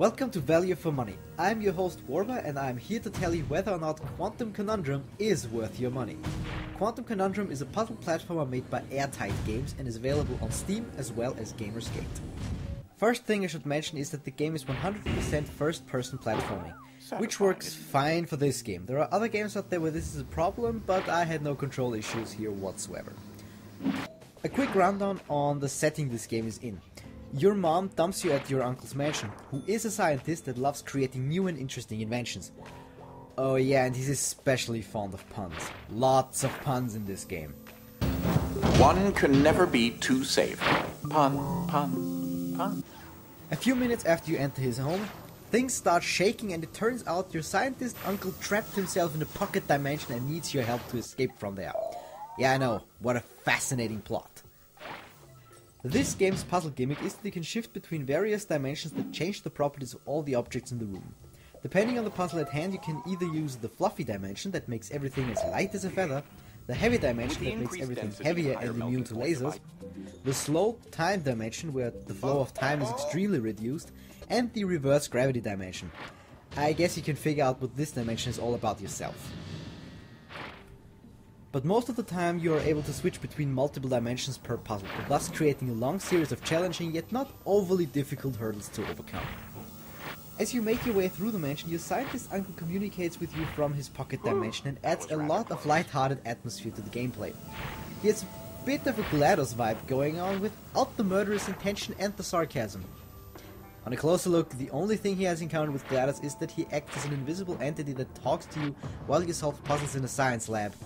Welcome to Value for Money. I'm your host Warba and I'm here to tell you whether or not Quantrum Conundrum is worth your money. Quantrum Conundrum is a puzzle platformer made by Airtight Games and is available on Steam as well as Gamersgate. First thing I should mention is that the game is 100% first-person platforming, which works fine for this game. There are other games out there where this is a problem, but I had no control issues here whatsoever. A quick rundown on the setting this game is in. Your mom dumps you at your uncle's mansion, who is a scientist that loves creating new and interesting inventions. Oh yeah, and he's especially fond of puns. Lots of puns in this game. One can never be too safe. Pun, pun, pun. A few minutes after you enter his home, things start shaking and it turns out your scientist uncle trapped himself in a pocket dimension and needs your help to escape from there. Yeah, I know, what a fascinating plot. This game's puzzle gimmick is that you can shift between various dimensions that change the properties of all the objects in the room. Depending on the puzzle at hand, you can either use the fluffy dimension that makes everything as light as a feather, the heavy dimension that makes everything heavier and immune to lasers, the slow time dimension where the flow of time is extremely reduced, and the reverse gravity dimension. I guess you can figure out what this dimension is all about yourself. But most of the time you are able to switch between multiple dimensions per puzzle, thus creating a long series of challenging yet not overly difficult hurdles to overcome. As you make your way through the mansion, your scientist uncle communicates with you from his pocket dimension and adds a lot of light-hearted atmosphere to the gameplay. He has a bit of a GLaDOS vibe going on without the murderous intention and the sarcasm. On a closer look, the only thing he has encountered with GLaDOS is that he acts as an invisible entity that talks to you while you solve puzzles in a science lab.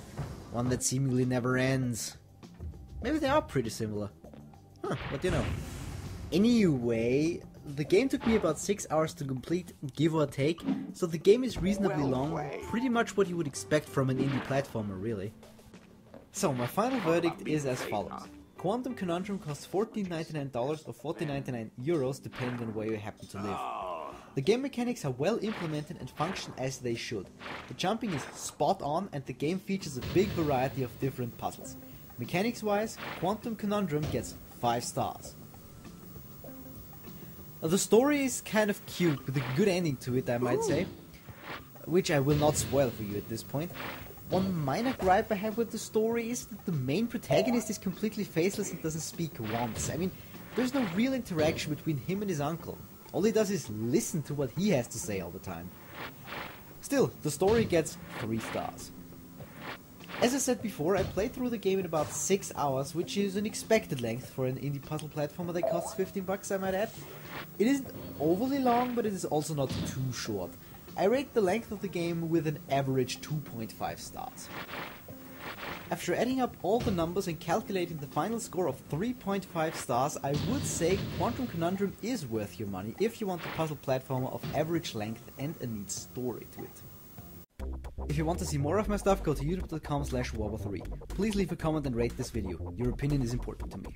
One that seemingly never ends. Maybe they are pretty similar. Huh, what do you know? Anyway, the game took me about 6 hours to complete, give or take, so the game is reasonably long, pretty much what you would expect from an indie platformer, really. So, my final verdict is as follows. Quantrum Conundrum costs $14.99 or €14.99 depending on where you happen to live. The game mechanics are well implemented and function as they should. The jumping is spot on and the game features a big variety of different puzzles. Mechanics wise, Quantrum Conundrum gets 5 stars. The story is kind of cute with a good ending to it, I might say, which I will not spoil for you at this point. One minor gripe I have with the story is that the main protagonist is completely faceless and doesn't speak once. I mean, there's no real interaction between him and his uncle. All he does is listen to what he has to say all the time. Still, the story gets 3 stars. As I said before, I played through the game in about 6 hours, which is an expected length for an indie puzzle platformer that costs $15, I might add. It isn't overly long, but it is also not too short. I rate the length of the game with an average 2.5 stars. After adding up all the numbers and calculating the final score of 3.5 stars, I would say Quantrum Conundrum is worth your money if you want a puzzle platformer of average length and a neat story to it. If you want to see more of my stuff, go to youtube.com/warba3. Please leave a comment and rate this video. Your opinion is important to me.